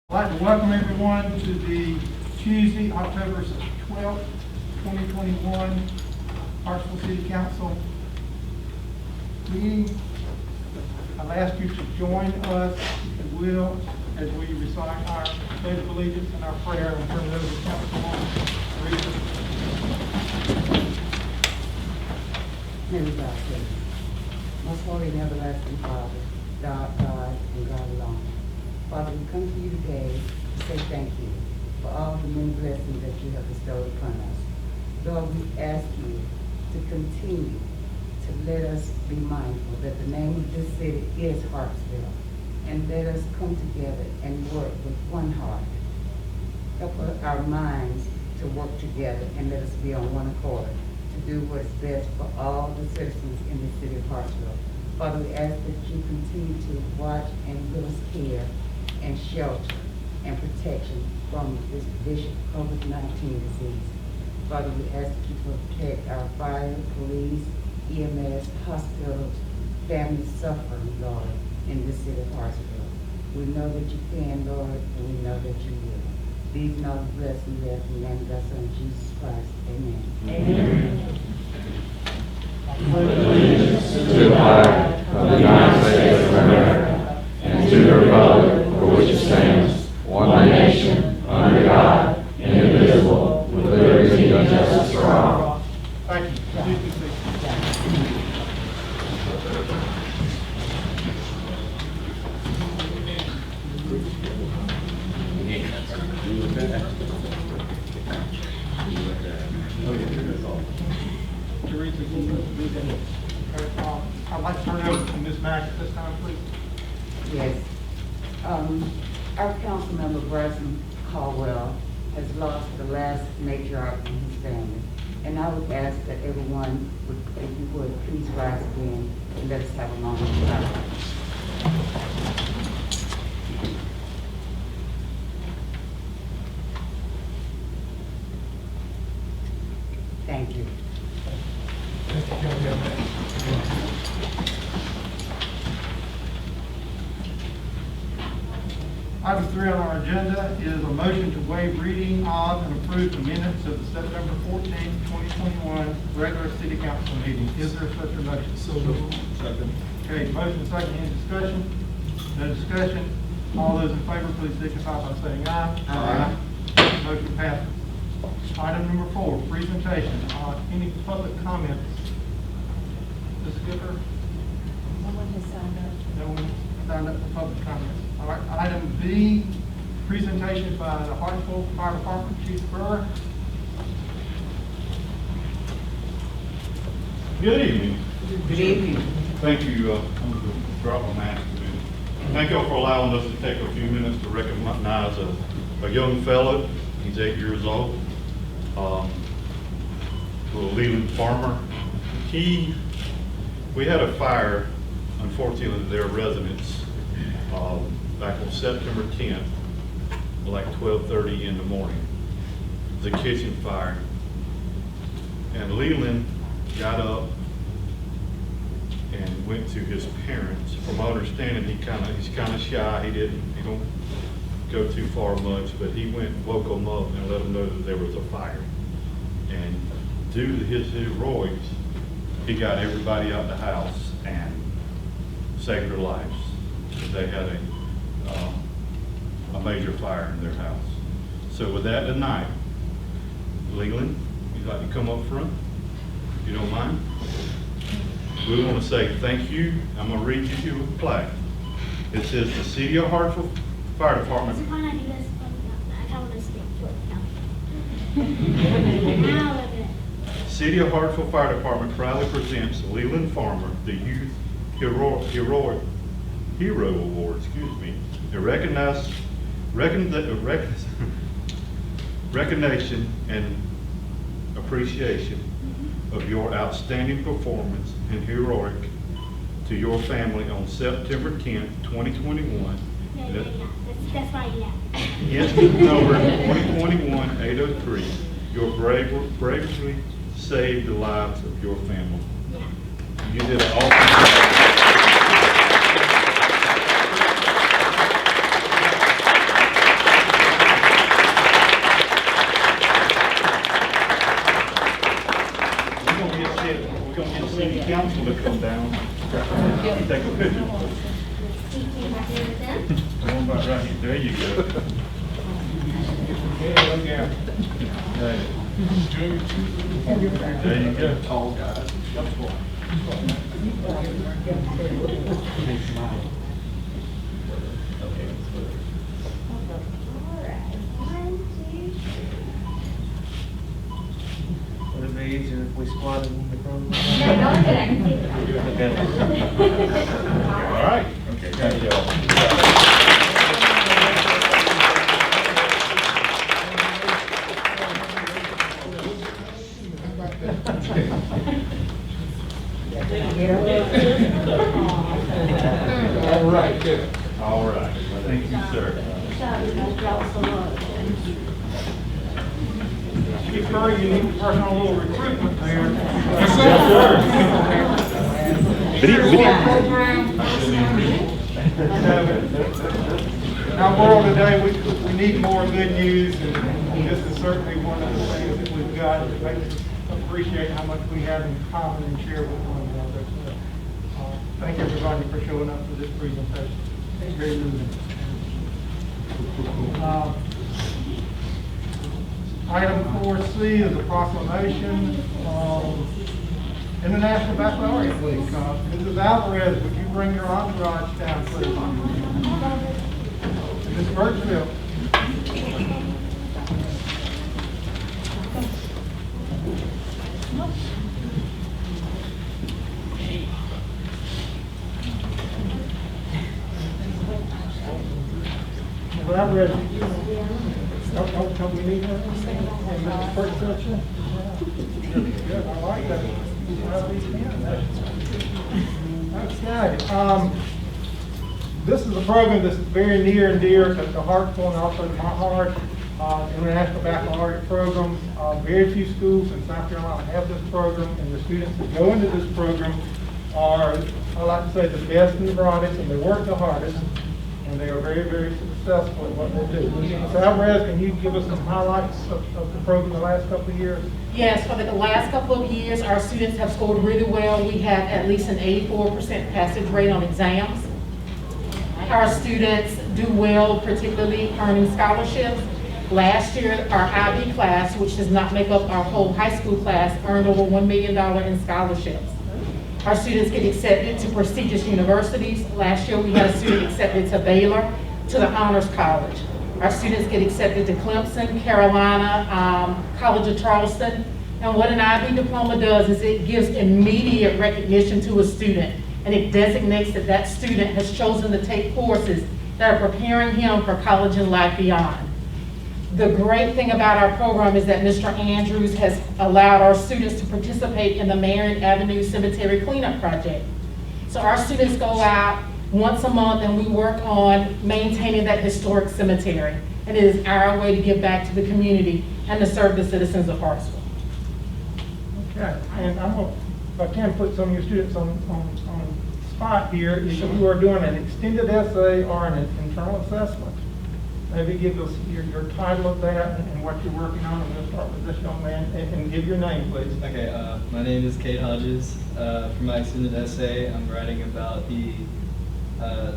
I'd like to welcome everyone to the Tuesday, October 12th, 2021 Hartsville City Council meeting. I'll ask you to join us, if you will, as we recite our pledge of allegiance and our prayer, and turn it over to Councilwoman Rita. Heavenly God, most holy and everlasting Father, God, and God alone. Father, we come to you today to say thank you for all the many blessings that you have bestowed upon us. Lord, we ask you to continue to let us be mindful that the name of this city is Hartsville, and let us come together and work with one heart. Help our minds to work together and let us be on one accord to do what's best for all the citizens in the city of Hartsville. Father, we ask that you continue to watch and give us care and shelter and protection from this vicious COVID-19 disease. Father, we ask that you protect our fire, police, EMS, hospitals, families suffering, Lord, in this city of Hartsville. We know that you can, Lord, and we know that you will. These and all the blessings we ask in the name of thy Son, Jesus Christ. Amen. Amen. Allegiance to the flag of the United States of America and to the republic for which it stands, one nation, under God, indivisible, with liberty and justice for all. Thank you. Please be seated. Teresa, I'd like to turn it over to Ms. Mack at this time, please. Yes. Our council member, Bryson Caldwell, has lost the last matriarch in his family. And I would ask that everyone would, if you would, please rise again and let us have a moment of silence. Thank you. Item 3 on our agenda is a motion to waive reading of and approve the minutes of the September 14, 2021 regular city council meeting. Is there such a motion? So moved. Second. Okay, motion second. Any discussion? No discussion. All those in favor, please signify by saying aye. Aye. Motion passes. Item number 4, presentation. Any public comments? Ms. Skipper? No one has signed up. No one signed up for public comments. All right, item B, presentation by the Hartsville Fire Department, Chief Brewer. Good evening. Good evening. Thank you. I'm going to drop my mask a minute. Thank you all for allowing us to take a few minutes to recognize a young fellow. He's 8 years old. Little Leland farmer. We had a fire, unfortunately, at their residence back on September 10th, like 12:30 in the morning. It was a kitchen fire. And Leland got up and went to his parents. From my understanding, he's kind of shy. He don't go too far much, but he went and woke them up and let them know that there was a fire. And due to his heroics, he got everybody out of the house and saved their lives. They had a major fire in their house. So with that tonight, Leland, you'd like to come up front, if you don't mind? We want to say thank you. I'm going to read you here with a plaque. It says the City of Hartsville Fire Department. City of Hartsville Fire Department proudly presents Leland Farmer the Youth Hero Award, a recognition and appreciation of your outstanding performance and heroic to your family on September 10th, 2021. That's why you laugh. Incident number 2021-803. Your bravery saved the lives of your family. Yeah. You did an awesome job. Take a picture. Keep me right there with them. One about right here. There you go. Yeah, look out. There you go. Tall guys. All right. 1, 2, 3. Would it be easier if we squatted in the front? No, don't do that. I can take it off. All right. Okay, thank you all. All right, good. All right. Thank you, sir. Chief Curry, you need to work on a little recruitment there. In our world today, we need more good news, and this is certainly one of the things that we've got that makes us appreciate how much we have in common and share with one another. So, thank everybody for showing up for this presentation. It's very moving. Item 4C is a proclamation of International Baccalaureate Week. Mrs. Alvarez, would you bring your entourage down, please? Ms. Birchfield. Ms. Alvarez. Don't we need her? And Mr. Birchfield, too? Good, I like that. Okay, this is a program that's very near and dear to Hartsville and also to my heart. International Baccalaureate program. Very few schools in South Carolina have this program, and the students that go into this program are, I like to say, the best and the brightest, and they work the hardest, and they are very, very successful at what they do. Ms. Alvarez, can you give us some highlights of the program the last couple of years? Yes, for the last couple of years, our students have scored really well. We have at least an 84% passage rate on exams. Our students do well, particularly earning scholarships. Last year, our IB class, which does not make up our whole high school class, earned over $1 million in scholarships. Our students get accepted to prestigious universities. Last year, we had a student accepted to Baylor, to the Honors College. Our students get accepted to Clemson, Carolina, College of Charleston. And what an IB diploma does is it gives immediate recognition to a student, and it designates that that student has chosen to take courses that are preparing him for college and life beyond. The great thing about our program is that Mr. Andrews has allowed our students to participate in the Marin Avenue Cemetery Cleanup Project. So our students go out once a month and we work on maintaining that historic cemetery. And it is our way to give back to the community and to serve the citizens of Hartsville. Okay, and I'm going to, if I can put some of your students on spot here, if you are doing an extended essay or an internal assessment, maybe give us your title of that and what you're working on. I'm going to start with this young man and give your name, please. Okay, my name is Kate Hodges. For my extended essay, I'm writing about the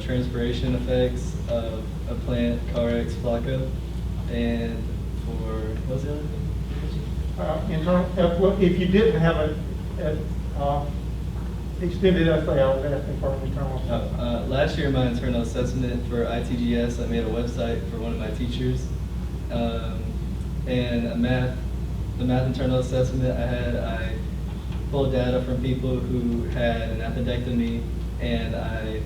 transpiration effects of a plant, Carex flaco, and for, what was the other thing? Well, if you didn't have a extended essay, I was asking for an internal assessment. Last year, my internal assessment for ITGS, I made a website for one of my teachers. And the math internal assessment I pulled data from people who had an appendectomy, and I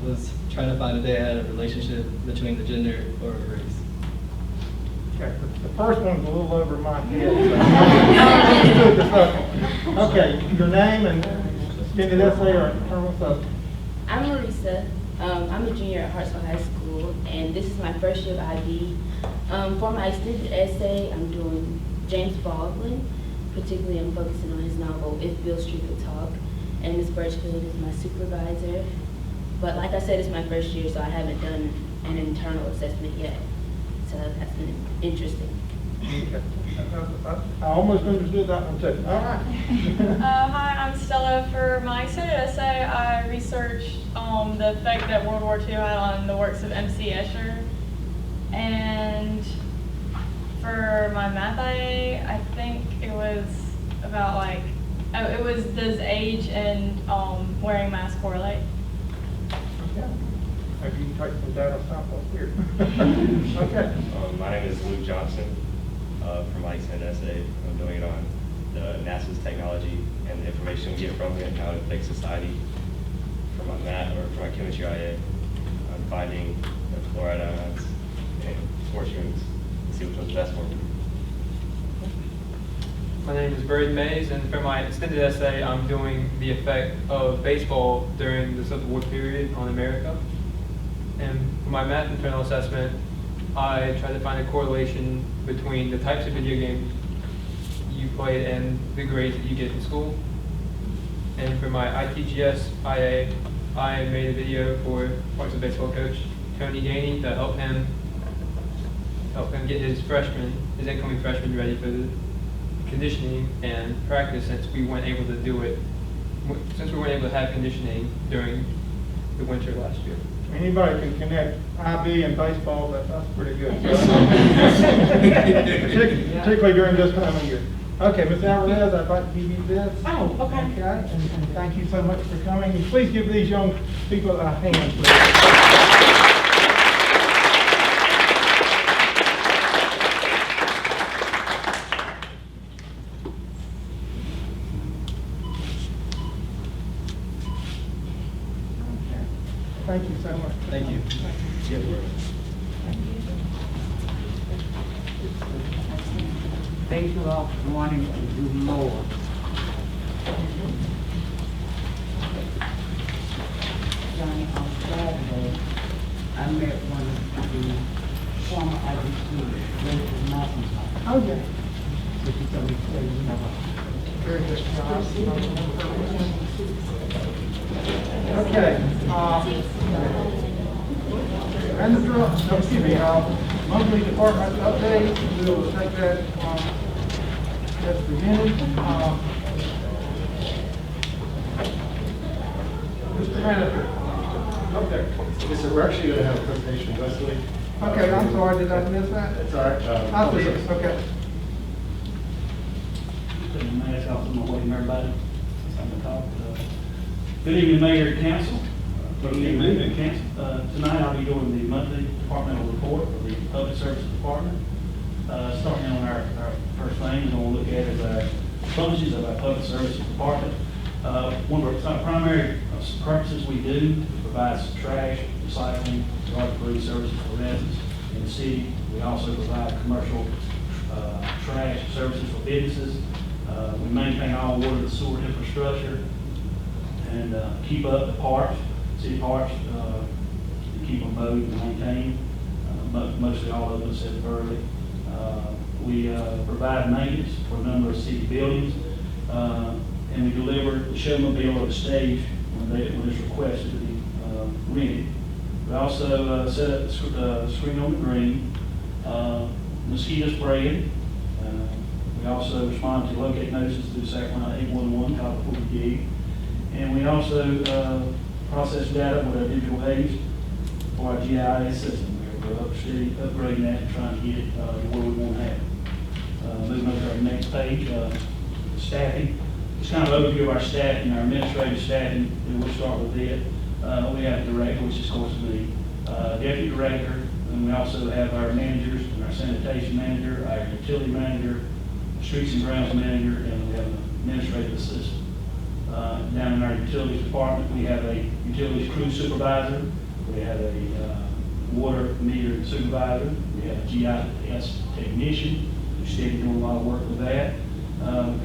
was trying to find if they had a relationship between the gender or race. Okay, the first one's a little over my head. So. Okay, your name and extended essay or internal assessment. I'm Marisa. I'm a junior at Hartsville High School, and this is my first year of IB. For my extended essay, I'm doing James Baldwin. Particularly, I'm focusing on his novel, If Beale Street Could Talk, and Ms. Birchfield is my supervisor. But like I said, it's my first year, so I haven't done an internal assessment yet. So that's been interesting. Okay. I almost understood that one too. All right. Hi, I'm Stella. For my extended essay, I researched the effect that World War II had on the works of MC Escher. And for my math IA, I think it was about like, it was does age and wearing masks correlate? Okay. Maybe you can take some data samples here. Okay. My name is Luke Johnson. For my extended essay, I'm doing it on NASA's technology and the information we get from it and how it affects society. For my math or for my chemistry IA, I'm finding the chloride ions in sports drinks and see which one's best for me. My name is Bird Mays, and for my extended essay, I'm doing the effect of baseball during the Civil War period on America. And for my math internal assessment, I try to find a correlation between the types of video games you play and the grades that you get in school. And for my ITGS IA, I made a video for Hartsville baseball coach Tony Ganey to help him get his incoming freshman ready for the conditioning and practice, since we weren't able to have conditioning during the winter last year. Anybody can connect IB and baseball, that's pretty good. Particularly during this time of year. Okay, Ms. Alvarez, I'd like to give you this. Oh, okay. Okay, and thank you so much for coming. And please give these young people a hand, please. Thank you so much. Thank you. Thank you all for wanting to do more. Johnny, on Saturday, I met one of the former IB students, Rachel Mountain. Oh, yeah. So she told me to tell you about Very good. Okay. Monthly department update, we'll take that as presented. Mr. Manager, up there. Yes, sir, we're actually going to have a presentation, Leslie. Okay, I'm sorry, did I miss that? It's all right. I see it, okay. Mayor's office, I'm welcome everybody. I'm going to talk. Good evening, Mayor and Council. Good evening, Council. Tonight I'll be doing the monthly departmental report for the Public Services Department. Starting on our first thing, we're going to look at is our functions of our Public Services Department. One of our primary purposes we do is provide some trash, recycling, garbage-free services for residents in the city. We also provide commercial trash services for businesses. We maintain all water and sewer infrastructure and keep up the parks, city parks, keep them mowed and maintained. Mostly all of them said early. We provide maintenance for a number of city buildings, and we deliver the showmobile or the stage when it's requested to be rented. We also set up the screen on the green, mosquito spraying. We also respond to locate notices through Sacramento 811, call before we dig. And we also process data with our digital aids for our GIS system. We're upgrading that and trying to get it where we want to have it. Moving over to our next page, staffing. It's kind of an overview of our staffing, our administrative staffing, and we'll start with it. We have a director, which is of course me, deputy director, and we also have our managers, and our sanitation manager, our utility manager, streets and grounds manager, and we have an administrative assistant. Down in our utilities department, we have a utilities crew supervisor, we have a water meter supervisor, we have a GIS technician, who's steady doing a lot of work with that.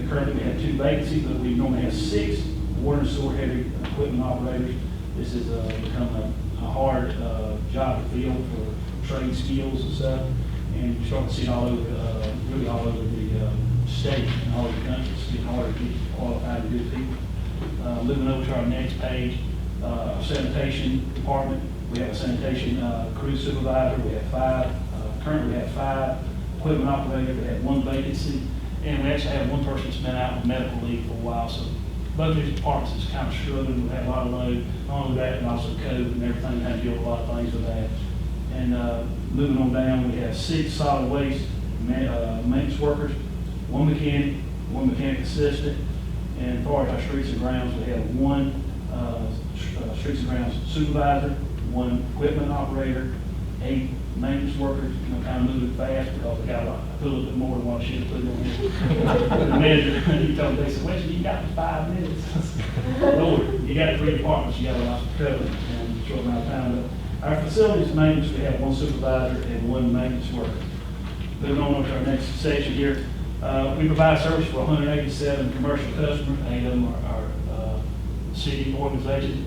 Currently we have 2 vacancies, but we normally have 6 water and sewer heavy equipment operators. This has become a hard job to fill for trade skills and stuff, and you're starting to see it all over, really all over the state and all over the country. It's getting harder to get qualified and good people. Moving over to our next page, our sanitation department. We have a sanitation crew supervisor. We have 5, currently we have 5 equipment operator, we had one vacancy, and we actually had one person that's been out on medical leave for a while, so both these departments is kind of struggling, we had a lot of load, not only that, but also COVID and everything, had to deal with a lot of things with that. And moving on down, we have 6 solid waste maintenance workers, one mechanic assistant, and as far as our streets and grounds, we have one streets and grounds supervisor, one equipment operator, 8 maintenance workers, kind of moving fast because we got a lot, I put a little bit more than what I should have put on here. The manager, he told me, they said, well, you got 5 minutes. Lord, you got 3 departments, you got a lot to cover in a short amount of time. But our facilities maintenance, we have one supervisor and one maintenance worker. Moving on to our next section here, we provide service for 187 commercial customers, 8 of them are city organizations.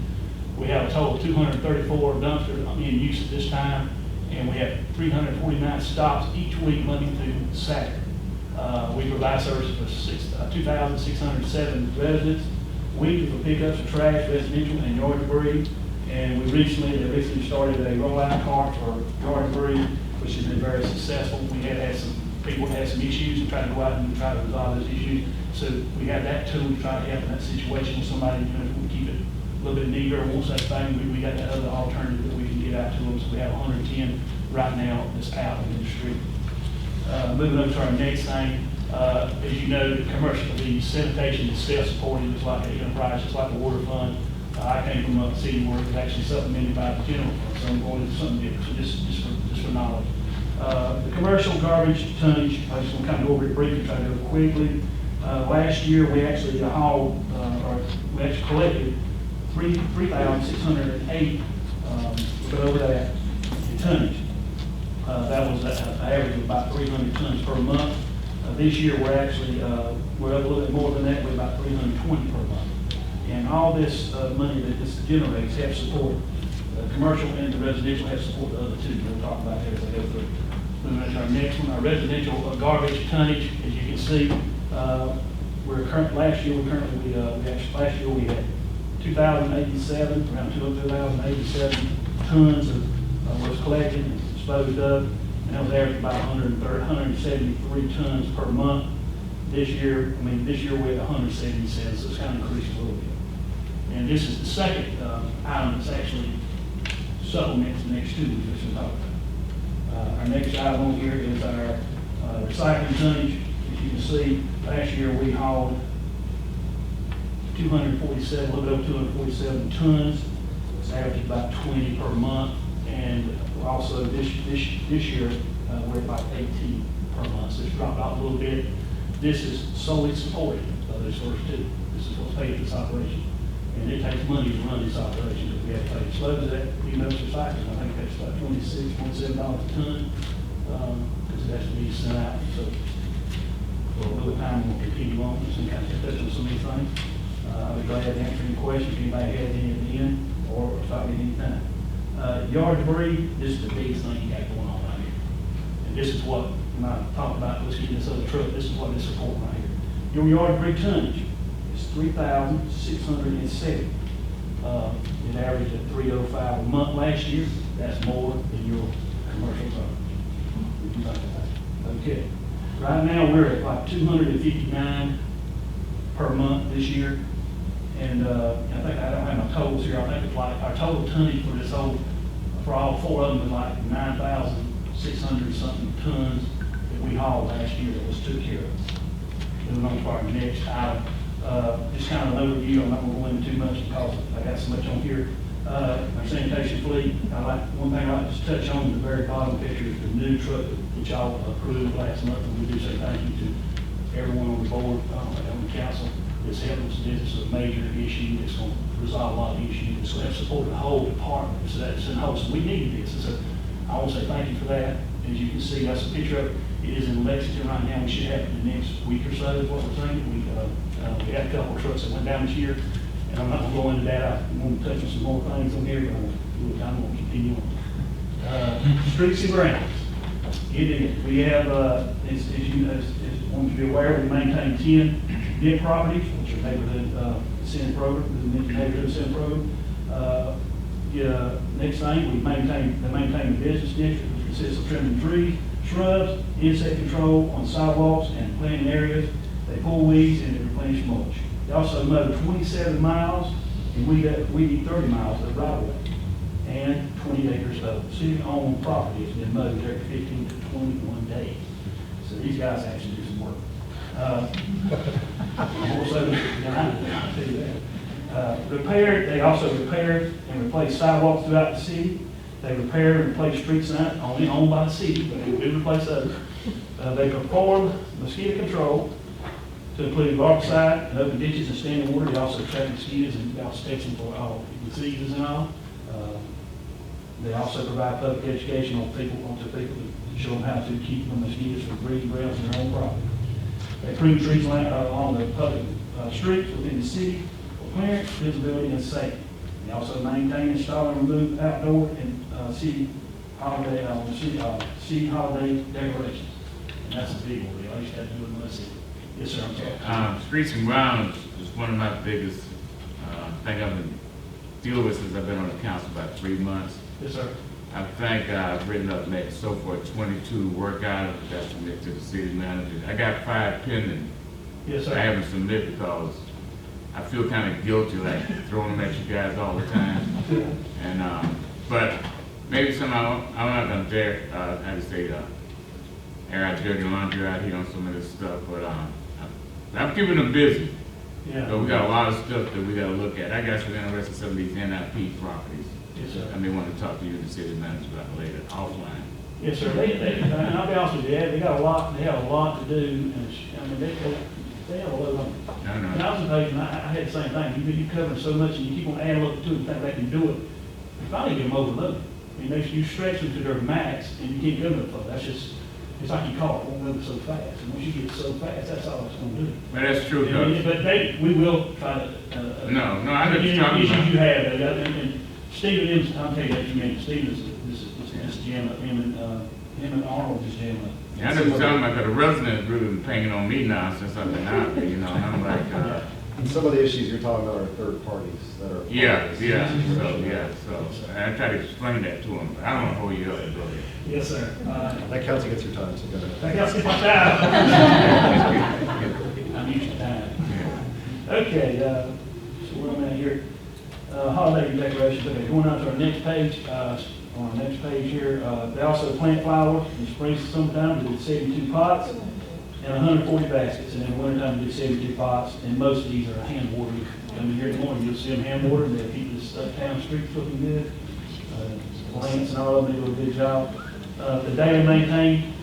We have a total of 234 dumpsters in use at this time, and we have 349 stops each week, Monday through Saturday. We provide services for 2,607 residents, weekly for pickups of trash, residential, and yard debris. And we recently started a rollout cart for yard debris, which has been very successful. We had some people had some issues and tried to go out and try to resolve those issues. So we have that tool to try to help in that situation with somebody, we keep it a little bit neater, won't say thing, we got that other alternative that we can get out to them. So we have 110 right now that's out in the street. Moving over to our next thing, as you know, the sanitation is self-supporting, just like an enterprise, just like a water fund. I came from a city where it was actually supplemented by the general fund, so I'm going to something different, so just for knowledge. The commercial garbage tonnage, I just want to kind of go over it briefly, try to go quickly. Last year, we actually collected 3,608, but over that in tonnage. That was an average of about 300 tons per month. This year, we're up a little bit more than that, we're about 320 per month. And all this money that this generates helps support the commercial and the residential, helps support the other two. We'll talk about that as I go through. Moving on to our next one, our residential garbage tonnage. As you can see, last year we had 2,087, around 2,087 tons was collected and disposed of, and that was average about 173 tons per month. This year we're at 177, so it's kind of increased a little bit. And this is the second item that's actually supplements the next two weeks we'll talk about. Our next item on here is our recycling tonnage. As you can see, last year we hauled 247, a little bit over 247 tons. It's averaged about 20 per month. And also this year, we're at about 18 per month. So it's dropped off a little bit. This is solely supported by those first two. This is what's paid for this operation. And it takes money to run this operation that we have to pay. As low as that, recycling, I think that's about $26, $27 a ton, because it has to be sent out. So for a little time, we'll continue on with some kind of touch on some of these things. I'll be glad to answer any questions if anybody has any at the end, or stop me anytime. Yard debris, this is the biggest thing you got going on right here. And this is what, when I talk about, let's get this other truck, this is what this support right here. Your yard debris tonnage is 3,670. It averaged at 305 a month last year. That's more than your commercial garbage. Okay. Right now, we're at like 259 per month this year. And I think I don't have my totals here. I think it's like our total tonnage for all 4 of them was like 9,600 something tons that we hauled last year that was took care of. Moving on to our next item. Just kind of an overview. I'm not going to go into too much because I got so much on here. Our sanitation fleet. One thing I like to touch on in the very bottom picture is the new truck that y'all approved last month. And we do say thank you to everyone on the board, on the council. It's helping us. This is a major issue. It's going to resolve a lot of issues. It's going to support the whole department. So that's in hope. So we needed this. So I want to say thank you for that. As you can see, that's a picture of it. It is in Lexington right now. We should have it in the next week or so is what we're thinking. We had a couple of trucks that went down this year, and I'm not going to go into that. I'm going to touch on some more things on here, but I'm going to continue on. Streets and grounds. We have, as you want to be aware, we maintain 10 bid properties, which are neighborhood incentive program, the neighborhood incentive program. Next thing, we maintain the business district, which consists of trimming trees, shrubs, insect control on sidewalks and planting areas. They pull weeds and they replenish mulch. They also mow 27 miles and we need 30 miles of right of way. And 20 acres of city-owned property has been mowed every 15 to 21 days. So these guys actually do some work. More so than I do that. They also repaired and replaced sidewalks throughout the city. They repaired and replaced street signs only owned by the city, but they do replace others. They performed mosquito control to include larvicide and open ditches and standing water. They also track mosquitoes and protection for all diseases and all. They also provide public education on people to show them how to keep the mosquitoes from breeding grounds in their own property. They prune trees along the public streets within the city for clearance, visibility, and safety. They also maintain, install, and remove outdoor and city holiday decorations. And that's a big one. At least that do it in the city. Yes, sir. I'm sorry. Streets and grounds is one of my biggest thing I've been dealing with since I've been on the council about 3 months. Yes, sir. I think I've written up maybe so far 22 work items that's submitted to the city manager. I got 5 pending. Yes, sir. I haven't submitted because I feel kind of guilty, like throwing them at you guys all the time. And but maybe somehow I'm not gonna dare how to say air out dirty laundry out here on some of this stuff. But I'm keeping them busy. Yeah. So we got a lot of stuff that we got to look at. I got some interested in some of these NIP properties. Yes, sir. I may want to talk to you, the city manager, about later offline. Yes, sir. And I'll be honest with you, they got a lot. They have a lot to do, and I mean, they have a load on. No. And I was amazed, and I had the same thing. You cover so much, and you keep on adding up to it, and think they can do it. You finally get them overloaded. I mean, you stretch them to their max, and you can't go no further. That's just, it's like your car, it won't move so fast. And once you get so fast, that's all it's going to do. But that's true, But we will try to. No, I know what you're talking issues about. you have, and Stephen, I'll tell you that you mean, Stephen is jamming up, him and Arnold is jamming up. Yeah, I know what you're talking about, because the residents really been paying on me now since I've been out there, and I'm like, And some of the issues you're talking about are third parties that are. so I try to explain that to them, but I don't want to hold you up, brother. Yes, sir. That counts against your time, so go ahead. That helps get my time. I'm used to time. Okay, so where am I here? Holiday decorations. Okay, going on to our next page. On our next page here, they also plant flowers in the spring and summertime. We did 72 pots and 140 baskets. And in the wintertime, we did 72 pots. And most of these are hand watered. Come in here in the morning, you'll see them hand watered. They'll keep this town streets looking good. Plants and all of them, they do a good job. The daily maintenance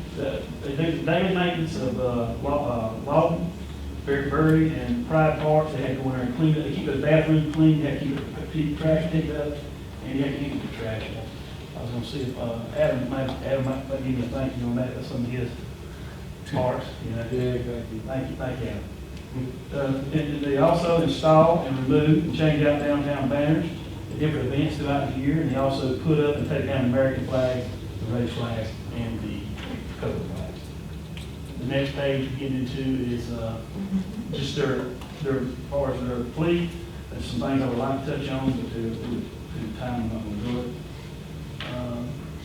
of Lawton, Berry, and Pride Parks. They have to go in there and clean it. They keep the bathrooms clean. They have to keep the trash picked up, and you have to empty the trash. I was going to see if Adam might give me a thank you on that. That's some of his parts. Yeah, exactly. Thank you, Adam. And they also install and remove and change out downtown banners at different events throughout the year. And they also put up and take down the American flag, the race flags, and the color flags. The next page we get into is just their as far as their fleet. There's some things I would like to touch on, but due to time, I'm not going to do it.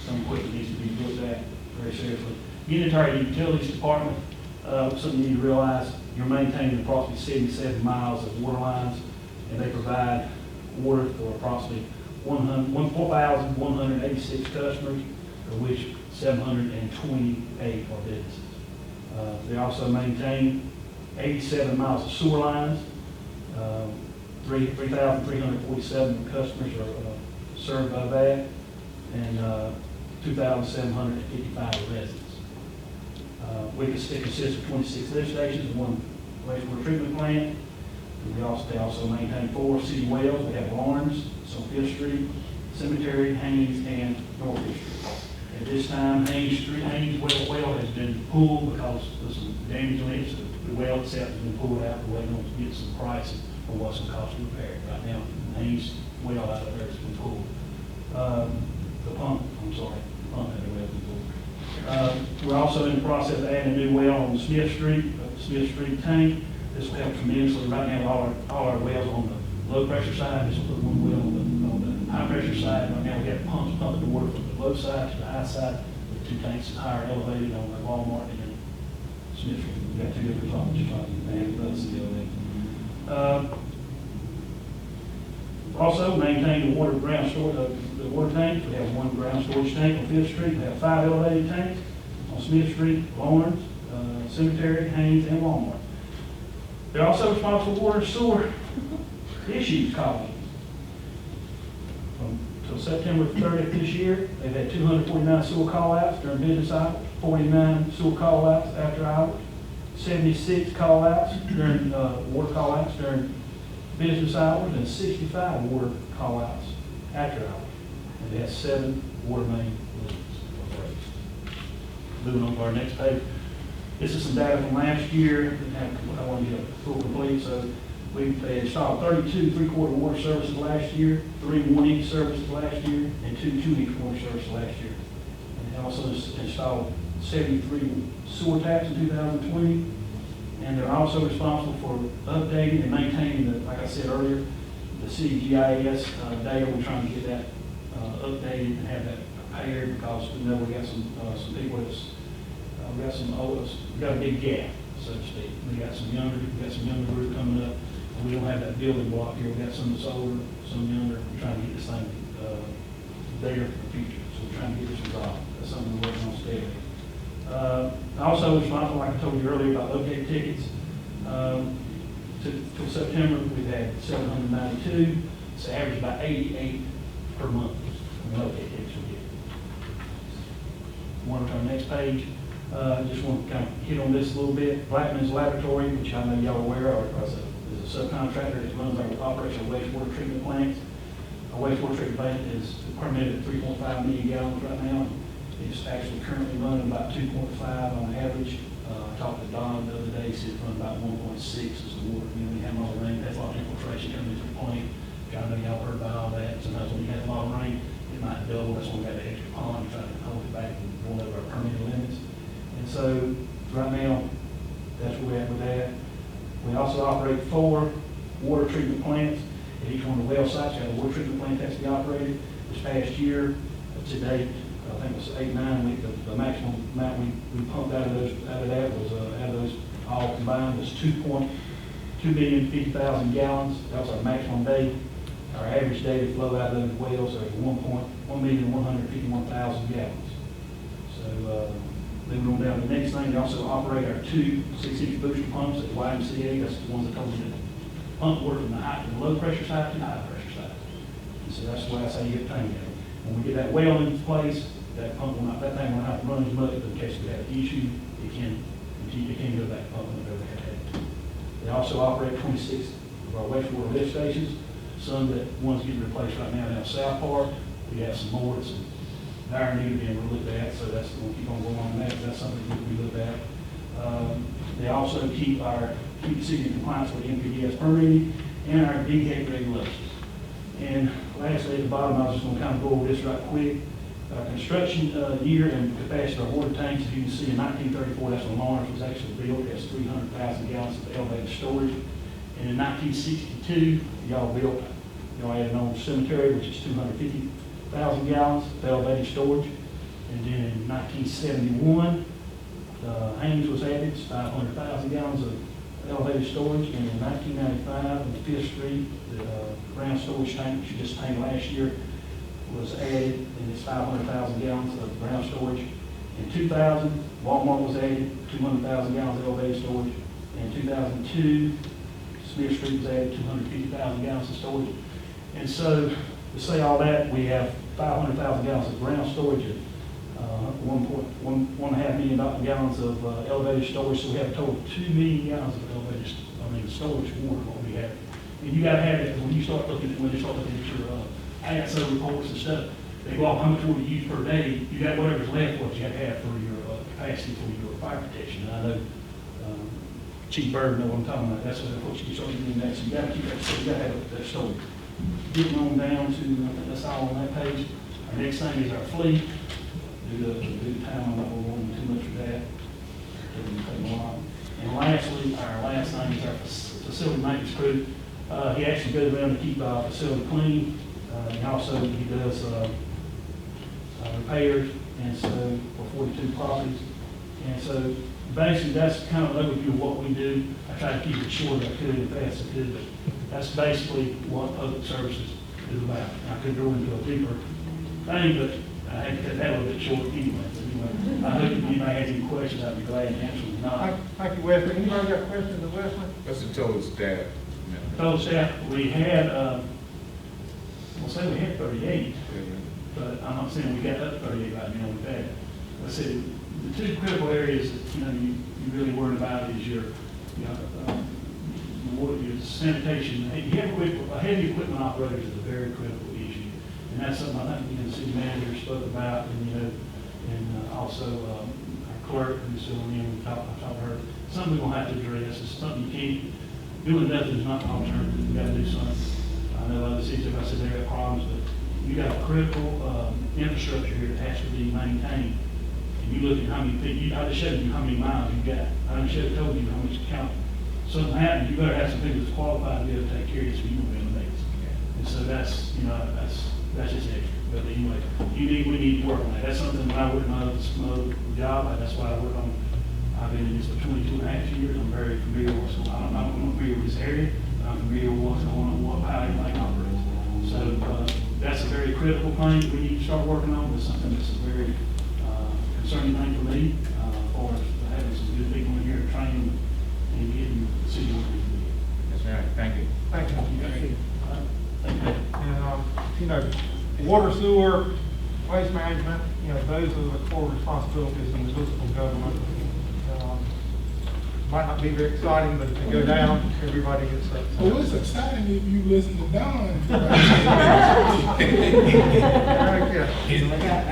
Some equipment needs to be looked at very seriously. Getting into our utilities department, something you need to realize, you're maintaining approximately 77 miles of water lines, and they provide water for approximately 4,186 customers, of which 728 are businesses. They also maintain 87 miles of sewer lines. 3,347 customers are served by that, and 2,755 residents. It consists of 26 lift stations and 1 wastewater treatment plant. And they also maintain 4 city wells. We have Lawrence, on 5th Street, Cemetery, Haynes, and North 5th Street. At this time, Haynes well has been pulled because there's some damage on it. So the well itself has been pulled out. We're waiting on to get some prices for what's going to cost to repair it. Right now, Haynes well out of there has been pulled. The pump out of the well has been pulled. We're also in the process of adding a new well on Smith Street tank. This will help tremendously. Right now, all our wells on the low pressure side. This will put one well on the high pressure side. Right now, we have pumps pumping the water from the low side to the high side. The two tanks is higher elevated on the Walmart and Smith Street. We got two different zones, just like the ambulance building. Also, maintain the water ground store, the water tanks. We have one ground storage tank on Fifth Street. We have 5 elevated tanks on Smith Street, Lawrence, Cemetery, Haynes, and Walmart. They're also responsible for water and sewer issues calling. Until September 30th this year, they've had 249 sewer call-outs during business hours, 49 sewer call-outs after hours, 76 call-outs during, water call-outs during business hours, and 65 water call-outs after hours. And they have 7 water main leaks or breaks. Moving on to our next page. This is some data from last year. I want to get a full complete. So they installed 32 3/4 water services last year, 3 1-inch services last year, and 2 2-inch water services last year. And they also installed 73 sewer taps in 2020. And they're also responsible for updating and maintaining, the, like I said earlier, the city GIS data. We're trying to get that updated and have that prepared because we know we got some people that's we got a big gap, so to speak. We got some younger group coming up, and we don't have that building block here. We got some that's older, some younger. We're trying to get this thing there for the future. So we're trying to get this resolved. That's something we're working on steadily. Also responsible, like I told you earlier, about update tickets. Till September, we've had 792. It's average about 88 per month. Update tickets we get. One to our next page. Just want to kind of hit on this a little bit. Blackman's Laboratory, which I know y'all are aware of, is a subcontractor that runs our operational wastewater treatment plants. Our wastewater treatment plant is permitted at 3.5 million gallons right now. It's actually currently running about 2.5 on average. I talked to Don the other day, he said it's running about 1.6 as the water. You know, we have all the rain, that's a lot of infiltration coming into the plant. I know y'all heard about all that. Sometimes when you have a lot of rain, it might double. That's when we got the extra pond trying to hold it back and going over our permitted limits. And so right now, that's where we're at with that. We also operate 4 water treatment plants. At each one of the well sites, got a water treatment plant that's to be operated. This past year, to date, I think it was 8, 9. The maximum amount we pumped out of those all combined was 2,050,000 gallons. That was our maximum day. Our average daily flow out of those wells are 1,151,000 gallons. So moving on down to the next thing, they also operate our 2 6-inch booster pumps at YMCA. That's the ones that told you to pump water from the low pressure side to the high pressure side. And so that's why I say you get tank out. When we get that well in place, that pump will not, that thing will not have to run as much, but in case we have an issue, it can go back pumping if ever had to. They also operate 26 of our wastewater lift stations. Some that one's getting replaced right now down South Park. We have some more that's dire need being looked at, so that's going to keep on going on that. That's something that we look at. They also keep the city in compliance with Hpd permitting and our DHEC regulations. And lastly, at the bottom, I was just going to kind of go over this right quick. Construction year and capacity of our water tanks, as you can see, in 1934, that's when Lawrence was actually built. That's 300,000 gallons of elevated storage. And in 1962, y'all added on Cemetery, which is 250,000 gallons of elevated storage. And then in 1971, Haynes was added, it's 500,000 gallons of elevated storage. And in 1995, on 5th Street, the ground storage tank, which you just tanked last year, was added, and it's 500,000 gallons of ground storage. In 2000, Walmart was added, 200,000 gallons of elevated storage. In 2002, Smith Street was added, 250,000 gallons of storage. And so, to say all that, we have 500,000 gallons of ground storage and 1.5 million gallons of elevated storage. So we have a total of 2 million gallons of storage water, what we have. And you got to have it when you start looking at your ISO reports and stuff. They go off how much water you use per day. You got whatever's left, what you have for your capacity for your fire protection. And I know Chief Bird know what I'm talking about. That's what you start doing that. So you got to keep that. So you got to have that storage. Getting on down to, I think that's all on that page. Our next thing is our fleet. Due to time, I'm not going to go into too much of that. It'll take a while. And lastly, our last thing is our facility maintenance crew. He actually goes around to keep our facility clean. And also he does repair repairs, and so, for 42 properties. And so, basically, that's kind of an overview of what we do. I try to keep it short as I could and fast as I could, but that's basically what public services is about. I could go into a deeper thing, but I had to cut that a little bit short anyway. But anyway, I hope if anybody has any questions, I'd be glad to answer them. If not, Thank you, Wesley. Anybody got questions of Wesley? What's the total staff? total staff, we had, we'll say we had 38, but I'm not saying we got up 38 right now with that. I said, the two critical areas that, you really worry about is your sanitation. Heavy equipment operators is a very critical issue. And that's something I think, the city manager spoke about, and, and also our clerk who's still in, I talked to her. Something we're gonna have to address. It's something you can't, doing nothing is not an alternative. You gotta do something. I know other cities, if I said they got problems, but you got a critical infrastructure here that has to be maintained. And you look at how many people, I just showed you how many miles you got. I should have told you how much count. Something happens, you better have some people that's qualified to be able to take care of you so you don't be on the base. And so that's, that's just it. But anyway, we need to work on that. That's something when I work on my job, that's why I work on. I've been in this for 22 and a half years. I'm very familiar with what's going on. I'm not familiar with this area, but I'm familiar with what's going on, how everything operates. So that's a very critical thing we need to start working on. It's something that's a very concerning thing for me, for having some good people in here to train and getting the city where we need to be. That's right, thank you. Thank you. Thank you. And, water, sewer, waste management, those are the core responsibilities in the municipal government. Might not be very exciting, but if they go down, everybody gets up. Well, it's exciting if you listen to Don. I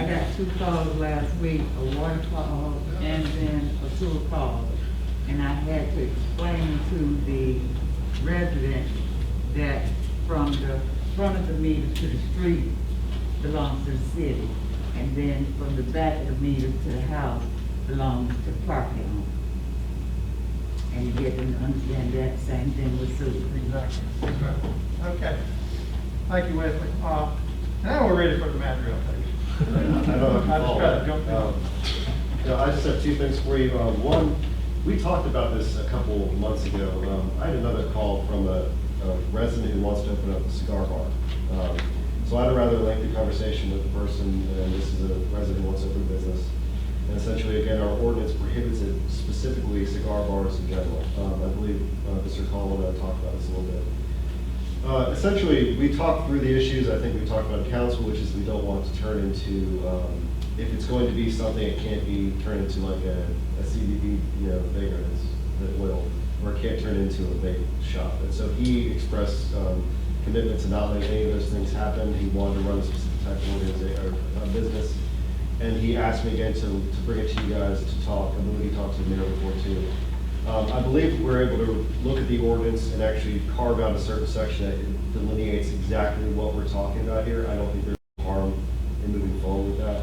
got 2 calls last week, a water call and then a sewer call. And I had to explain to the resident that from the front of the meter to the street belongs to the city. And then from the back of the meter to the house belongs to the property owner. And you get them to understand that same thing with sewer. Exactly. Okay. Thank you, Wesley. Now we're ready for the matter update. I just tried to jump in. I just have 2 things for you. One, we talked about this a couple months ago. I had another call from a resident who wants to open up a cigar bar. So I had a rather lengthy conversation with the person, and this is a resident who wants to open a business. And essentially, again, our ordinance prohibits it, specifically cigar bars in general. I believe Mr. Collin talked about this a little bit. Essentially, we talked through the issues I think we talked about in council, which is we don't want to turn into, if it's going to be something, it can't be turned into like a CBD, vigor that will, or it can't turn into a vape shop. And so he expressed commitment to not letting any of those things happen. He wanted to run a specific type of organization or business. And he asked me again to bring it to you guys to talk. I believe he talked to the mayor before too. I believe we're able to look at the ordinance and actually carve out a certain section that delineates exactly what we're talking about here. I don't think there's harm in moving forward with that.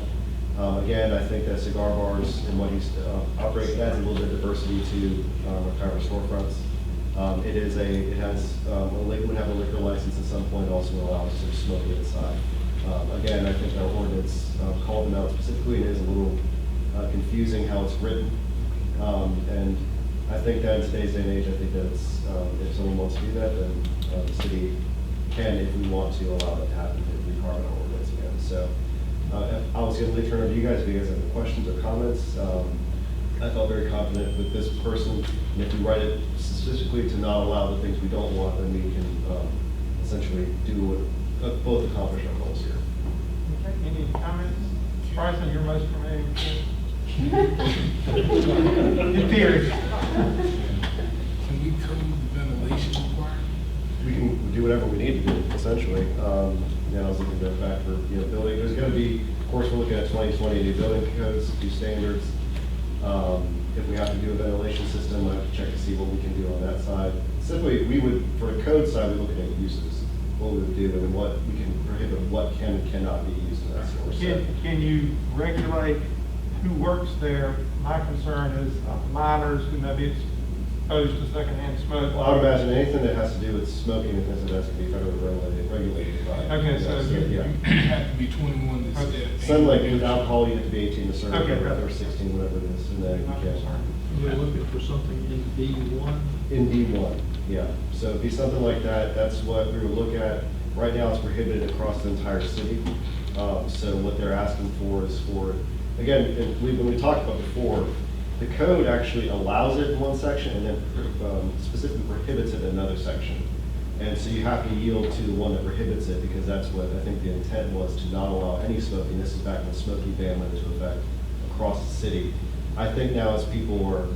Again, I think that cigar bars and what he's operating adds a little bit of diversity to kind of storefronts. Would have a liquor license at some point, also allows us to smoke it inside. Again, I think our ordinance called them out specifically. It is a little confusing how it's written. And I think that in today's day and age, I think that if someone wants to do that, then the city can, if we want to, allow that to happen if we carve out our ordinance again. So I was going to turn it over to you guys if you guys have any questions or comments. I felt very confident with this person, and if we write it specifically to not allow the things we don't want, then we can essentially do both accomplish our goals here. Okay, any comments? Bryson, you're most familiar with this. In theory. Can we code the ventilation requirement? We can do whatever we need to do, essentially. I was looking at that back for, building. There's going to be, of course, we're looking at 2020, new building codes, new standards. If we have to do a ventilation system, I have to check to see what we can do on that side. Simply, we would, for the code side, we look at uses, what we would do, and then what we can prohibit, what can and cannot be used in that source. Can you regulate who works there? My concern is minors who maybe it's opposed to secondhand smoke. Well, I would imagine anything that has to do with smoking and things like that has to be federally regulated by. Okay, so yeah. You have to be 21 to step. Something like with alcohol, you have to be 18 to serve, Okay. or 16, whatever it is, and then you can. We're looking for something in D1. In D1, yeah. So it'd be something like that. That's what we would look at. Right now, it's prohibited across the entire city. So what they're asking for is for, again, and when we talked about before, the code actually allows it in one section and then specifically prohibits it in another section. And so you have to yield to the one that prohibits it, because that's what I think the intent was, to not allow any smoking. This is back when smoking ban went into effect across the city. I think now as people are,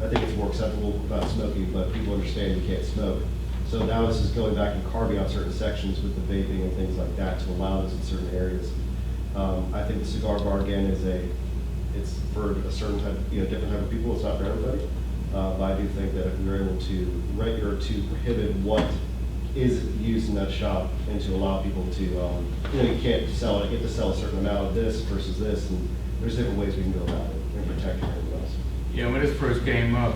I think it's more acceptable about smoking, but people understand you can't smoke. So now this is going back and carving out certain sections with the vaping and things like that to allow this in certain areas. I think the cigar bar, again, it's for a certain type, different type of people. It's not for everybody. But I do think that if we were able to prohibit what is used in that shop and to allow people to, you can't sell it, you have to sell a certain amount of this versus this, and there's different ways we can go about it and protect everyone else. Yeah, when this first came up,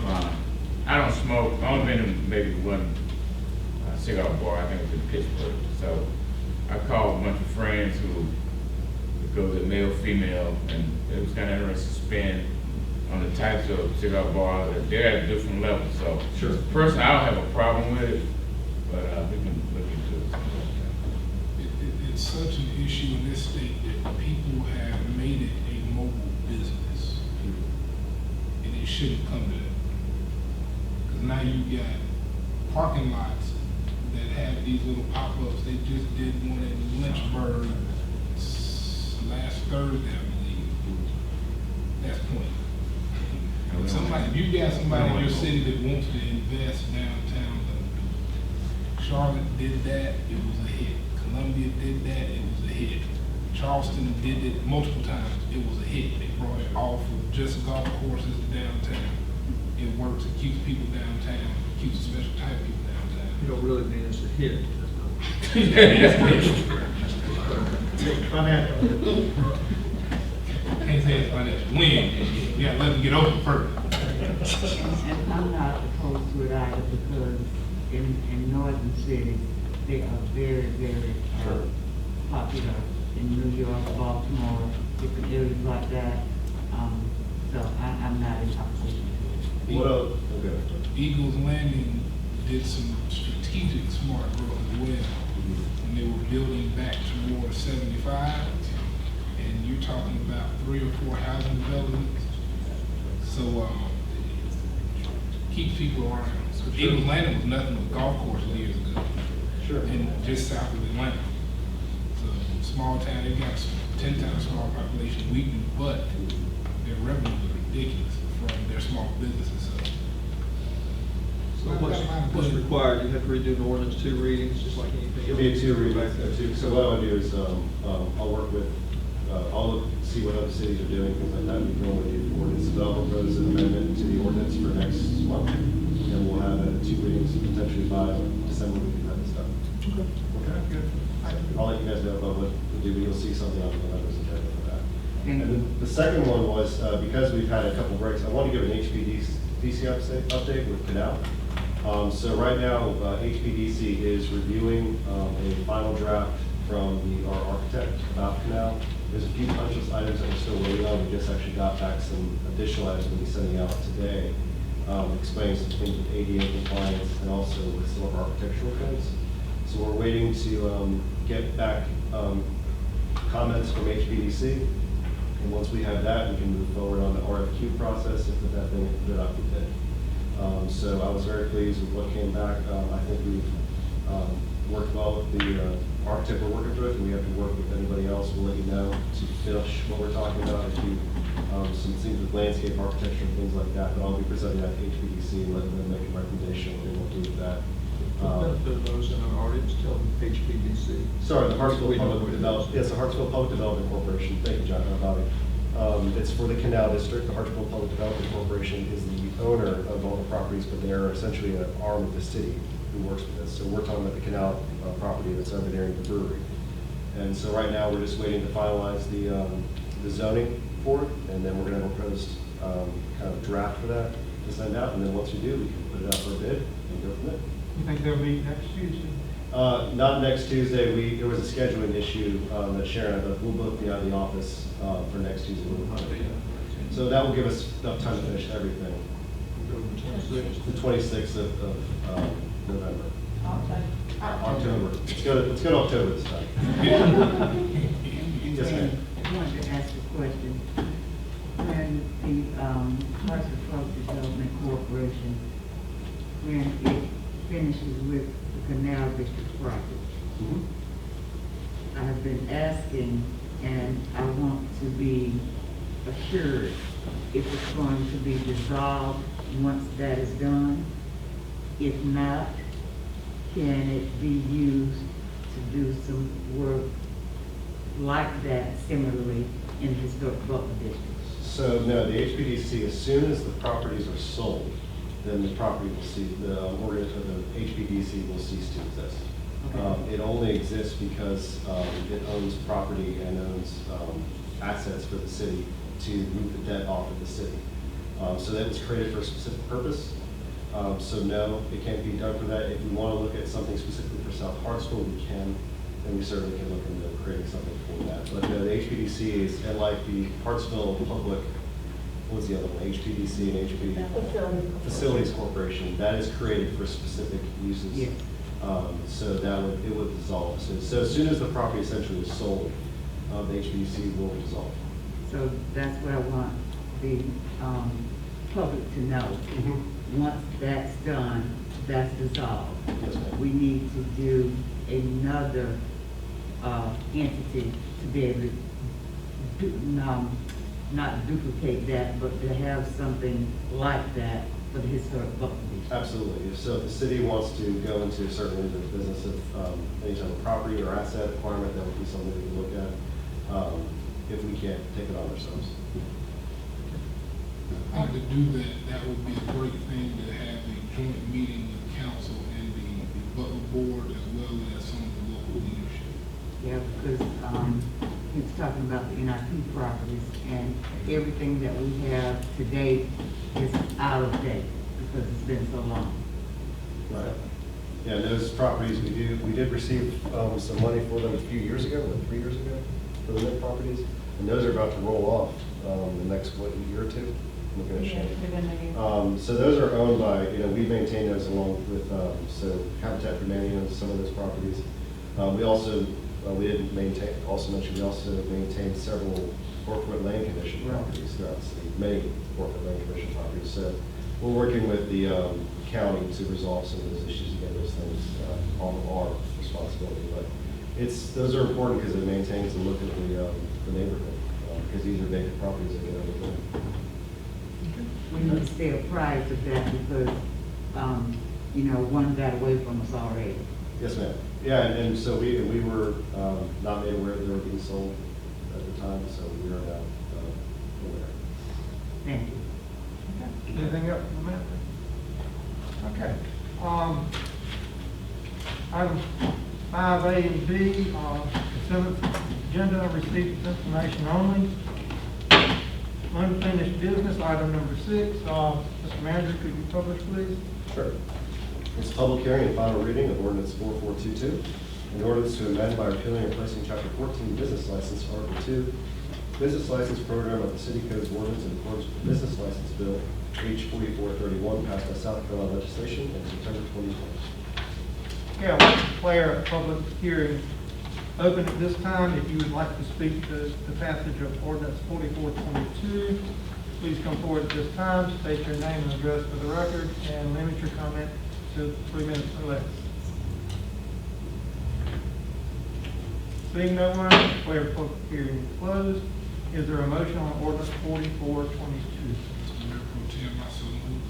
I don't smoke. I've only been in maybe one cigar bar, I think it was in Pittsburgh. So I called a bunch of friends who go to male, female, and it was kind of interesting to spin on the types of cigar bars that they're at different levels. So Sure. Personally, I don't have a problem with it, but we can look into it. It's such an issue in this state that people have made it a mobile business. And it shouldn't come to that. Because now you got parking lots that have these little pop-ups. They just did one in Lynchburg last Thursday, I believe. That's point. If you got somebody in your city that wants to invest downtown, Charlotte did that, it was a hit. Columbia did that, it was a hit. Charleston did it multiple times, it was a hit. They brought it off of just golf courses downtown. It works, it keeps people downtown, it keeps a special type of people downtown. You don't really mean it's a hit. Financial. Can't say it's financial win, you gotta let them get over first. And I'm not opposed to it either, because in northern cities, they are very, very popular. In New York, Baltimore, different areas like that. So I'm not in opposition to it. What else? Okay. Eagles Landing did some strategic smart growth as well. When they were building back towards 75, and you're talking about 3 or 4 housing developments. So keep people around. So Eagles Landing was nothing but golf course years ago. Sure. And just south of Atlanta. So small town, they've got 10 times smaller population Wheaton, but their revenues are ridiculous from their small businesses. So what's required? You have to redo the ordinance 2 readings, just like anything. It'll be a 2 readings. So what I'll do is I'll work with, I'll look, see what other cities are doing, things like that. We can only do ordinance development, propose an amendment to the ordinance for next month. And we'll have 2 readings potentially by December. We can have this done. Okay, good. I'll let you guys know about what we'll do, but you'll see something on the members' agenda for that. And then the second one was, because we've had a couple breaks, I want to give an Hpd Dci update with Canal. So right now, Hpd Dci is reviewing a final draft from our architect about Canal. There's a few punch list items that we're still waiting on. We just actually got back some additional items we'll be sending out today, explaining some things with ADA compliance and also with some of our architectural codes. So we're waiting to get back comments from Hpd Dci. And once we have that, we can move forward on the RFQ process and put that thing up to bid. So I was very pleased with what came back. I think we've worked well with the architect we're working with, and we have to work with anybody else. We'll let you know to finish what we're talking about, and do some things with landscape architecture and things like that. But I'll be presenting that to Hpd Dci and letting them make a recommendation what they want to do with that. For the benefit of those in our audience, tell them Hpd Dci. Sorry, the Hartsville Public Development. Yes, the Hartsville Public Development Corporation. Thank you, John, Bobby. It's for the Canal District. The Hartsville Public Development Corporation is the owner of all the properties, but they're essentially an arm of the city who works with us. So we're talking about the Canal property that's over there in the brewery. And so right now, we're just waiting to finalize the zoning for it, and then we're going to have a proposed kind of draft for that. to send out, and then once we do, we can put it out for a bid and go from there. You think they'll meet next Tuesday? Not next Tuesday. There was a scheduling issue that Sharon, but we'll both be out of the office for next Tuesday. So that will give us enough time to finish everything. The 26th of November. October. Let's go to October this time. Yes, ma'am. I wanted to ask a question. When the Hartsville Development Corporation, when it finishes with the Canal District project, I have been asking, and I want to be assured if it's going to be dissolved once that is done. If not, can it be used to do some work like that similarly in the historic Butler district? So no, the HPDC, as soon as the properties are sold, then the property will cease, the HPDC will cease to exist. Okay. It only exists because it owns property and owns assets for the city to move the debt off of the city. So that was created for a specific purpose. So no, it can't be done for that. If we want to look at something specifically for South Hartsville, we can, and we certainly can look into creating something for that. But no, the HPDC is, and like the Hartsville Public, what's the other one? HPDC and HPD Facilities Corporation. That is created for specific uses. Yes. So it would dissolve. So as soon as the property essentially is sold, the HPDC will dissolve. So that's what I want the public to know. Once that's done, that's dissolved. Yes, ma'am. We need to do another entity to be able to not duplicate that, but to have something like that for the historic Butler district. Absolutely. So if the city wants to go into certainly the business of any type of property or asset acquirement, that would be something we can look at if we can't take it on ourselves. I think to do that, that would be a great thing to have a joint meeting with council and the Butler board as well as some of the local leadership. Yeah, because he was talking about the NIP properties, and everything that we have today is out of date because it's been so long. Right. Yeah, those properties, we did receive some money for them a few years ago, 3 years ago, for the NIP properties, and those are about to roll off the next, year or two? I'm looking at Shane. So those are owned by, we maintain those along with, so Habitat for Humanity owns some of those properties. We also, we didn't maintain, also mentioned, we also maintain several forfeit land commission properties throughout the city, many forfeit land commission properties. So we're working with the county to resolve some of those issues, again, those things on our responsibility. But those are important because it maintains the look of the neighborhood, because these are vacant properties that get overbuilt. We need to stay apprised of that because, one got away from us already. Yes, ma'am. Yeah, and so we were not made aware that they were being sold at the time, so we are now aware. Thank you. Anything else on the map? Okay. Item 5A and B, consent agenda, received information only. Unfinished business, item number 6. Mr. Manager, could you publish, please? Sure. It's a public hearing and final reading of ordinance 4422, an ordinance to amend by repealing and replacing Chapter 14 Business License, Article 2, Business License Program of the City Codes Ordinance in accordance with the Business License Bill, H 4431, passed by South Carolina legislation in September 2020. Okay, I'd like to declare a public hearing open at this time. If you would like to speak to the passage of ordinance 4422, please come forward at this time, state your name and address for the record, and limit your comment to 3 minutes or less. Seeing no one, declare the public hearing closed. Is there a motion on ordinance 4422? Mayor Pro Tem, I so move.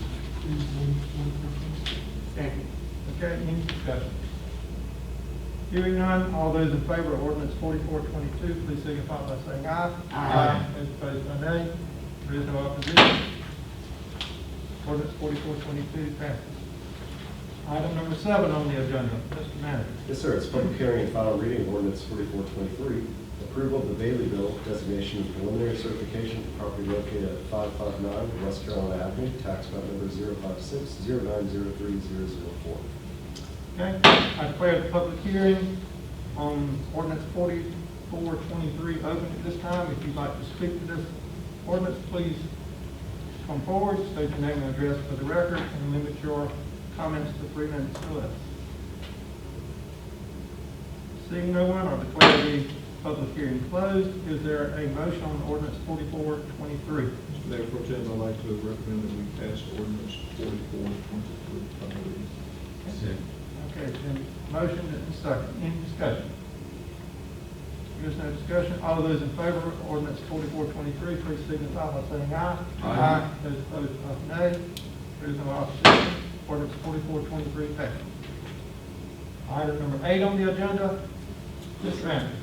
Second. Okay, any discussion? Hearing none, all those in favor of ordinance 4422, please signify by saying aye. Aye. Those opposed by nay. There is no opposition. Ordinance 4422 passes. Item number 7 on the agenda, Mr. Manager. Yes, sir. It's a public hearing and final reading of ordinance 4423, Approval of the Bailey Bill designation of preliminary certification for property located at 559 West Carolina Avenue, tax map number 056-0903-004. Okay, I declare the public hearing on ordinance 4423 open at this time. If you'd like to speak to this ordinance, please come forward, state your name and address for the record, and limit your comments to 3 minutes or less. Seeing no one, I'll declare the public hearing closed. Is there a motion on ordinance 4423? Mr. Mayor Pro Tem, I'd like to recommend that we pass ordinance 4423 final reading. Okay, then motion and second. Any discussion? There's no discussion. All those in favor of ordinance 4423, please signify by saying aye. Aye. Those opposed, nay. There is no opposition. Ordinance 4423 passes. Item number 8 on the agenda, Mr. Andrews.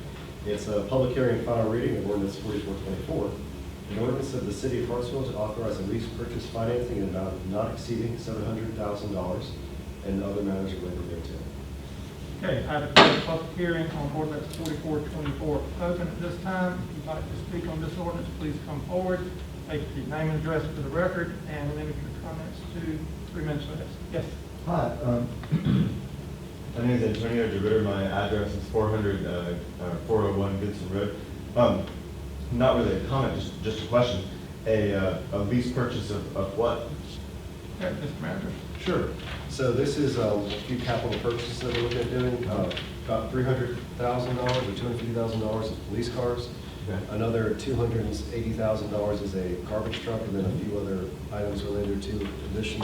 It's a public hearing and final reading of ordinance 4424. An ordinance of the city of Hartsville to authorize a lease purchase financing in an amount not exceeding $700,000 and other matters related thereto. Okay, I declare the public hearing on ordinance 4424 open at this time. If you'd like to speak on this ordinance, please come forward. Take your name and address for the record and limit your comments to 3 minutes or less. Yes. Hi, my name is Antonio DeRitter. My address is 401 Goodson Road. Not really a comment, just a question. A lease purchase of what? Okay, Mr. Manager. Sure. So this is a few capital purchases that we're looking at doing. About $300,000 or $250,000 is police cars. Okay. Another $280,000 is a garbage truck, and then a few other items related to addition.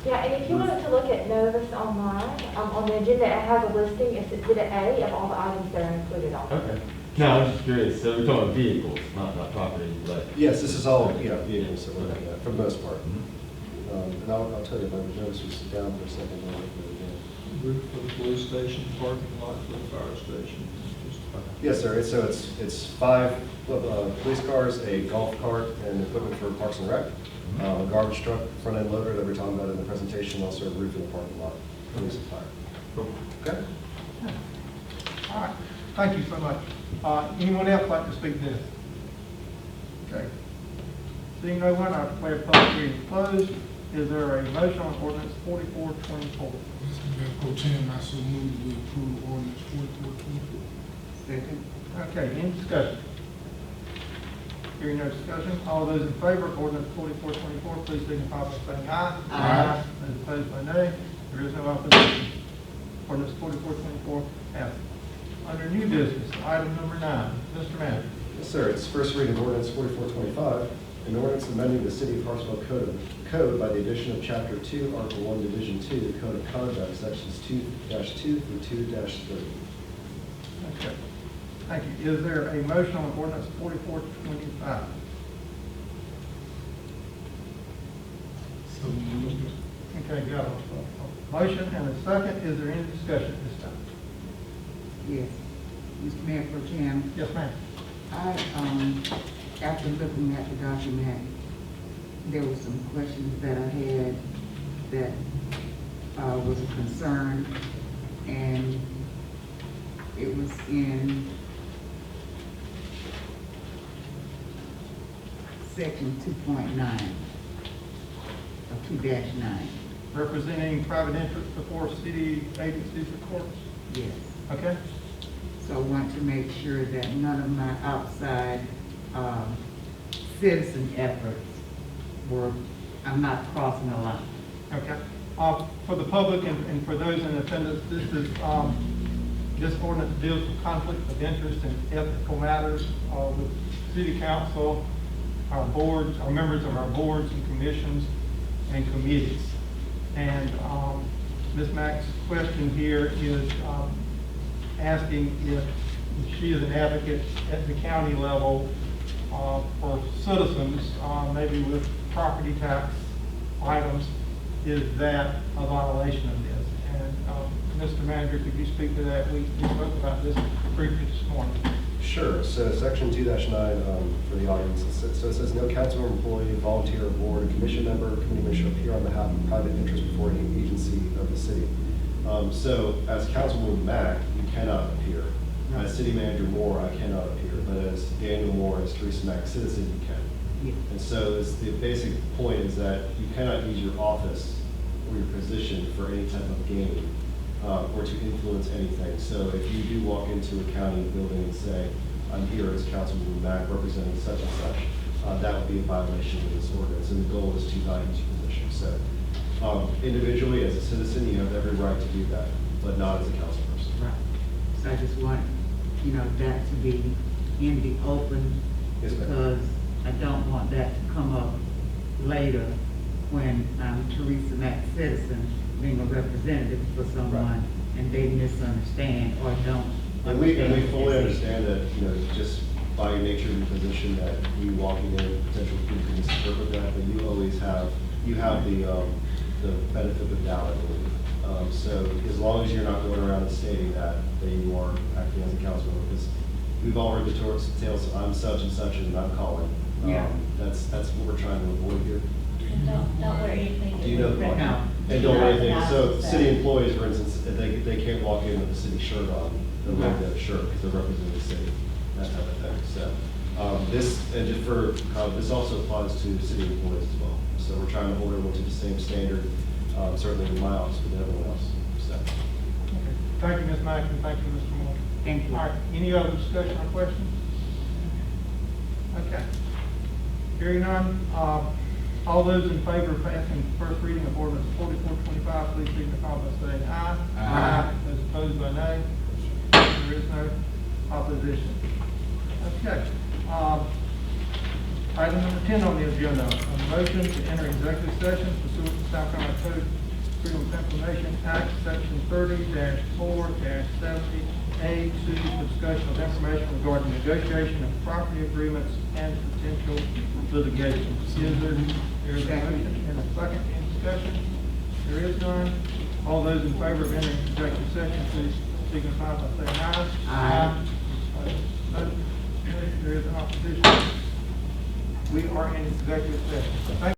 Yeah, and if you wanted to look at Novus online, on the agenda, it has a listing, it's Exhibit A of all the items that are included on it. Okay. No, I'm just curious. So we're talking about vehicles, not property, but. Yes, this is all, vehicles that we're looking at, for the most part. And I'll tell you, my notice was down for a second. Roof for the police station, parking lot for the fire station. Yes, sir. It's 5 police cars, a golf cart, and equipment for Parks and Rec, a garbage truck, front end loader that we're talking about in the presentation, also a roof in the parking lot, police and fire. Cool. Okay. All right, thank you so much. Anyone else like to speak to this? Okay. Seeing no one, I declare public hearing closed. Is there a motion on ordinance 4424? Mr. Mayor Pro Tem, I so move we approve ordinance 4424. Second. Okay, any discussion? Hearing no discussion, all those in favor of ordinance 4424, please signify by saying aye. Aye. Those opposed by nay. There is no opposition. Ordinance 4424 passes. Under new business, item number 9, Mr. Manager. Yes, sir. It's first reading of ordinance 4425, an ordinance amending the City of Hartsville Code by the addition of Chapter 2, Article 1, Division 2, the Code of Conduct, Sections 2-2 through 2-30. Okay, thank you. Is there a motion on ordinance 4425? So moved. Okay, got a motion and a second. Is there any discussion this time? Yes. Mr. Mayor Pro Tem, Yes, ma'am. after looking at the document, there were some questions that I had that was a concern, and it was in section 2.9 or 2-9. Representing private interests before city agencies or courts? Yes. Okay? So I want to make sure that none of my outside citizen efforts I'm not crossing the line. Okay. For the public and for those in attendance, this ordinance deals with conflict of interest and ethical matters with city council, our boards, our members of our boards and commissions and committees. And Ms. Mack's question here is asking if she is an advocate at the county level for citizens, maybe with property tax items, is that a violation of this? And Mr. Manager, could you speak to that? We spoke about this briefly this morning. Sure. So section 2-9 for the audience. So it says no council employee, volunteer, board, commission member, committee member shall appear on behalf of private interest before any agency of the city. So as Councilwoman Mack, you cannot appear. As City Manager Moore, I cannot appear. but as Daniel Moore, as Teresa Mack citizen, you can. Yeah. And so it's the basic point is that you cannot use your office or your position for any type of gain or to influence anything. So if you do walk into a county building and say, I'm here as Councilman Mack representing such and such, that would be a violation of this ordinance, and the goal is to not use your position. So individually, as a citizen, you have every right to do that, but not as a council person. Right. So I just want, that to be in the open, Yes, ma'am. because I don't want that to come up later when I'm Teresa Mack citizen, being a representative for someone, and they misunderstand or don't. And we fully understand. understand that, just by nature of your position, that you walking in, potential people can misinterpret that, but you always have, the benefit of the doubt, I believe. So as long as you're not going around and stating that you are acting as a councilman, because we've all heard the tales, I'm such and such, and I'm calling. Yeah. That's what we're trying to avoid here. Don't wear anything. Do you know the law? No. And don't wear anything, so city employees, for instance, they can't walk in with a city shirt on, the logo shirt, because they're representing the city, that type of thing, so. This also applies to city employees as well, so we're trying to hold everyone to the same standard, certainly in my office, with everyone else, so. Okay. Thank you, Ms. Mack, and thank you, Mr. Moore. Thank you. All right, any other discussion or questions? Okay. Hearing none, all those in favor of passing the first reading of ordinance 4425, please signify by saying aye. Aye. Those opposed by nay. There is no opposition. Okay. Item number 10 on the agenda, a motion to enter executive session pursuant to South Carolina Code Freedom of Information Act, Section 30-4-70A, to discussion of information regarding negotiation of property agreements and potential litigation. There is a motion and a second. Any discussion? There is none. All those in favor of entering executive session, please signify by saying aye. Aye. There is an opposition. We are in executive session. Thank